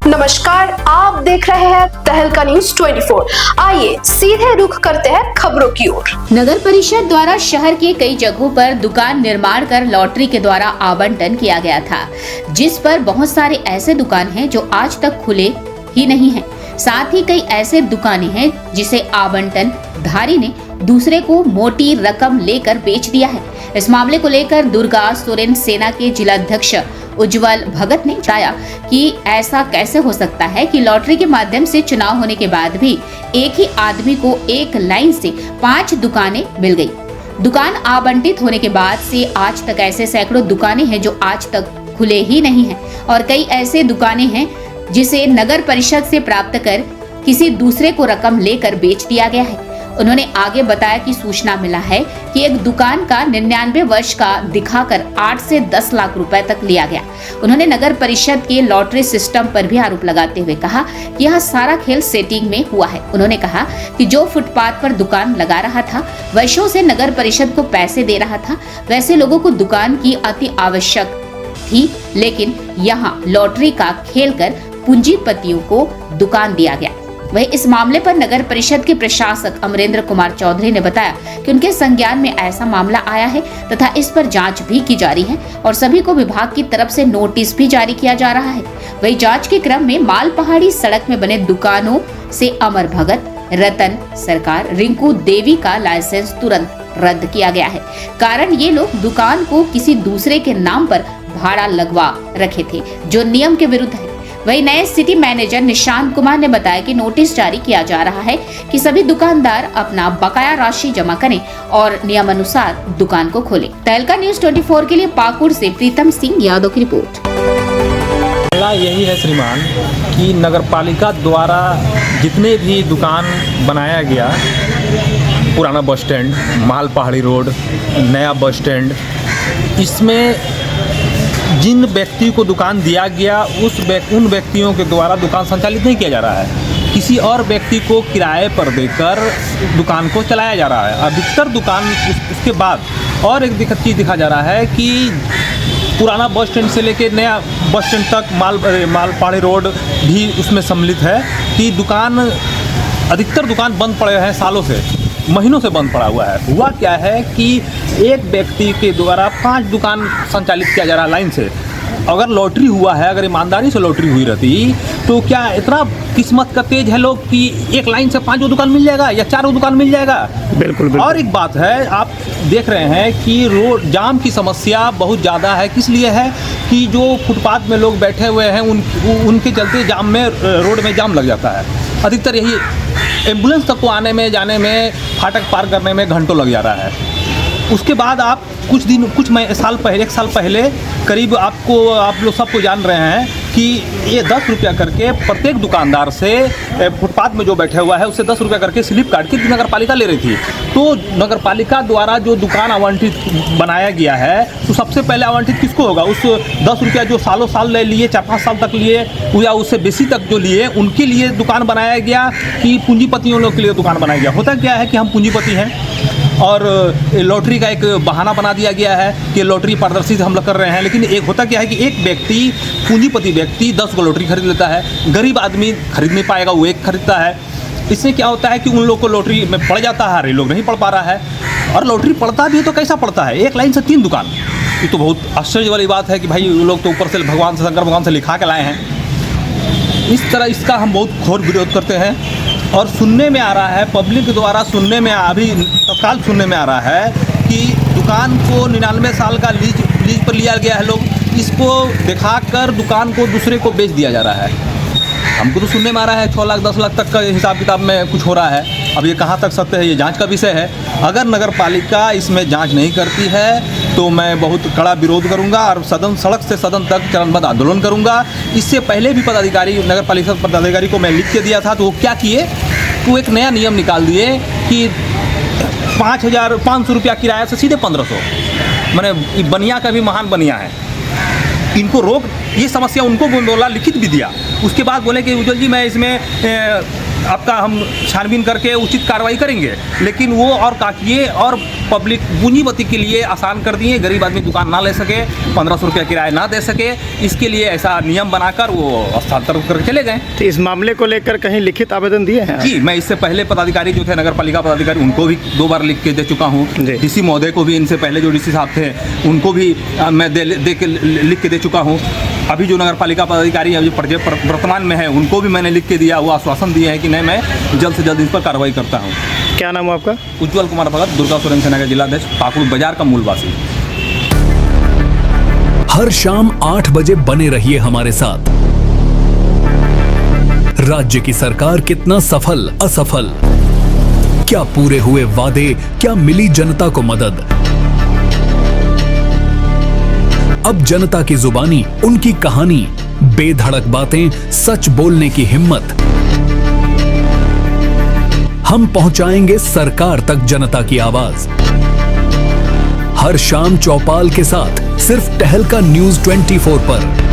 नमस्कार, आप देख रहे हैं तहलका न्यूज 24। आइए सीधे रुख करते हैं खबरों की ओर। नगर परिषद द्वारा शहर के कई जगहों पर दुकान निर्माण कर लॉटरी के द्वारा आवंटन किया गया था, जिस पर बहुत सारे ऐसे दुकान हैं जो आज तक खुले ही नहीं हैं। साथ ही कई ऐसे दुकानें हैं जिसे आवंटन धारी ने दूसरे को मोटी रकम लेकर बेच दिया है। इस मामले को लेकर दुर्गा सोरेन सेना के जिलाध्यक्ष उज्जवल भगत ने बताया कि ऐसा कैसे हो सकता है कि लॉटरी के माध्यम से चुनाव होने के बाद भी एक ही आदमी को एक लाइन से 5 दुकानें मिल गई। दुकान आवंटित होने के बाद से आज तक ऐसे सैकड़ों दुकानें हैं जो आज तक खुले ही नहीं हैं और कई ऐसे दुकानें हैं जिसे नगर परिषद से प्राप्त कर किसी दूसरे को रकम लेकर बेच दिया गया है। उन्होंने आगे बताया कि सूचना मिला है कि एक दुकान का 99 वर्ष का दिखाकर 8 से 10 लाख रुपए तक लिया गया। उन्होंने नगर परिषद के लॉटरी सिस्टम पर भी आरोप लगाते हुए कहा कि यह सारा खेल सेटिंग में हुआ है। उन्होंने कहा कि जो फुटपाथ पर दुकान लगा रहा था, वर्षों से नगर परिषद को पैसे दे रहा था, वैसे लोगों को दुकान की अति आवश्यक थी, लेकिन यहाँ लॉटरी का खेल कर पूंजीपतियों को दुकान दिया गया। वहीं इस मामले पर नगर परिषद के प्रशासक अमरेंद्र कुमार चौधरी ने बताया कि उनके संज्ञान में ऐसा मामला आया है तथा इस पर जांच भी की जा रही है और सभी को विभाग की तरफ से नोटिस भी जारी किया जा रहा है। वहीं जांच के क्रम में माल पहाड़ी सड़क में बने दुकानों से अमर भगत, रतन सरकार, रिंकू देवी का लाइसेंस तुरंत रद्द किया गया है। कारण ये लोग दुकान को किसी दूसरे के नाम पर भाड़ा लगवा रखे थे, जो नियम के विरुद्ध है। वही नए सिटी मैनेजर निशांत कुमार ने बताया कि नोटिस जारी किया जा रहा है कि सभी दुकानदार अपना बकाया राशि जमा करें और नियमानुसार दुकान को खोलें। तहलका न्यूज 24 के लिए पाकुड़ से प्रीतम सिंह यादव की रिपोर्ट। मामला यही है श्रीमान कि नगरपालिका द्वारा जितने भी दुकान बनाया गया, पुराना बस स्टैंड, माल पहाड़ी रोड, नया बस स्टैंड, इसमें जिन व्यक्ति को दुकान दिया गया उन व्यक्तियों के द्वारा दुकान संचालित नहीं किया जा रहा है। किसी और व्यक्ति को किराए पर देकर दुकान को चलाया जा रहा है। अधिकतर दुकान उसके बाद और एक चीज़ दिखा जा रहा है कि पुराना बस स्टैंड से लेकर नया बस स्टैंड तक माल पहाड़ी रोड भी उसमें सम्मिलित है कि अधिकतर दुकान बंद पड़े हैं, सालों से, महीनों से बंद पड़ा हुआ है। हुआ क्या है कि एक व्यक्ति के द्वारा 5 दुकान संचालित किया जा रहा है लाइन से। अगर लॉटरी हुआ है, अगर ईमानदारी से लॉटरी हुई रहती तो क्या इतना किस्मत का तेज है लोग कि एक लाइन से 5 दुकान मिल जाएगा या 4 दुकान मिल जाएगा? बिल्कुल। और एक बात है, आप देख रहे हैं कि रोड जाम की समस्या बहुत ज़्यादा है। किस लिए है कि जो फुटपाथ में लोग बैठे हुए हैं उनके चलते जाम में, रोड में जाम लग जाता है। अधिकतर यही एम्बुलेंस तक को आने में, जाने में, फाटक पार करने में घंटों लग जा रहा है। उसके बाद आप एक साल पहले करीब आप लोग सबको जान रहे हैं कि ये 10 रुपया करके प्रत्येक दुकानदार से, फुटपाथ में जो बैठा हुआ है उससे 10 रुपया करके स्लिप काट के नगरपालिका ले रही थी। तो नगरपालिका द्वारा जो दुकान आवंटित बनाया गया है तो सबसे पहले आवंटित किसको होगा? उस 10 रुपया जो सालों साल लिए, 4-5 साल तक लिए या उससे बेसी तक जो लिए, उनके लिए दुकान बनाया गया कि पूंजीपतियों लोग के लिए दुकान बनाया गया? होता क्या है कि हम पूंजीपति हैं और लॉटरी का एक बहाना बना दिया गया है कि लॉटरी पारदर्शी से हम लोग कर रहे हैं। लेकिन एक होता क्या है कि एक व्यक्ति, पूंजीपति व्यक्ति 10 को लॉटरी खरीद लेता है, गरीब आदमी खरीद नहीं पाएगा, वो एक खरीदता है। इससे क्या होता है कि उन लोग को लॉटरी में पड़ जाता है, ये लोग नहीं पढ़ पा रहा है। और लॉटरी पड़ता भी है तो कैसा पड़ता है? एक लाइन से 3 दुकान। ये तो बहुत आश्चर्य वाली बात है कि भाई वो लोग तो ऊपर से भगवान से, शंकर भगवान से लिखा के लाए हैं। इस तरह इसका हम बहुत घोर विरोध करते हैं और सुनने में आ रहा है, पब्लिक के द्वारा अभी तत्काल सुनने में आ रहा है कि दुकान को 99 साल का लीज पर लिया गया है। लोग इसको दिखाकर दुकान को दूसरे को बेच दिया जा रहा है। हमको तो सुनने में आ रहा है 6 लाख 10 लाख तक का हिसाब किताब में कुछ हो रहा है। अब ये कहाँ तक सत्य है, ये जांच का विषय है। अगर नगरपालिका इसमें जांच नहीं करती है तो मैं बहुत कड़ा विरोध करूंगा और सड़क से सदन तक चरणबद्ध आंदोलन करूंगा। इससे पहले भी नगरपालिका पदाधिकारी को मैं लिख के दिया था, तो वो क्या किए, तो एक नया नियम निकाल दिए कि 5,500 रुपया किराया से सीधे 1500। मैंने बनिया का भी महान बनिया है, इनको रोक, ये समस्या उनको बोला, लिखित भी दिया। उसके बाद बोले कि उज्जवल जी मैं इसमें आपका हम छानबीन करके उचित कार्रवाई करेंगे। लेकिन वो और काटिए और पब्लिक पूंजीपति के लिए आसान कर दिए, गरीब आदमी दुकान ना ले सके, 1500 रुपया किराया ना दे सके, इसके लिए ऐसा नियम बनाकर वो हस्तांतरण करके चले गए। तो इस मामले को लेकर कहीं लिखित आवेदन दिए हैं? जी, मैं इससे पहले पदाधिकारी जो थे, नगर पालिका पदाधिकारी, उनको भी 2 बार लिख के दे चुका हूँ। डीसी महोदय को भी, इनसे पहले जो डीसी साहब थे उनको भी मैं लिख के दे चुका हूँ। अभी जो नगर पालिका पदाधिकारी हैं, जो वर्तमान में है, उनको भी मैंने लिख के दिया, वो आश्वासन दिए हैं कि नहीं, मैं जल्द से जल्द इस पर कार्रवाई करता हूँ। क्या नाम है आपका? उज्ज्वल कुमार भगत, दुर्गा सुरन सेना के जिलाध्यक्ष, पाकुड़ बाजार का मूलवासी। हर शाम 8 बजे बने रहिए हमारे साथ। राज्य की सरकार कितना सफल असफल, क्या पूरे हुए वादे, क्या मिली जनता को मदद। अब जनता की जुबानी, उनकी कहानी, बेधड़क बातें, सच बोलने की हिम्मत। हम पहुंचाएंगे सरकार तक जनता की आवाज। हर शाम चौपाल के साथ, सिर्फ टहलका न्यूज़ 24 पर।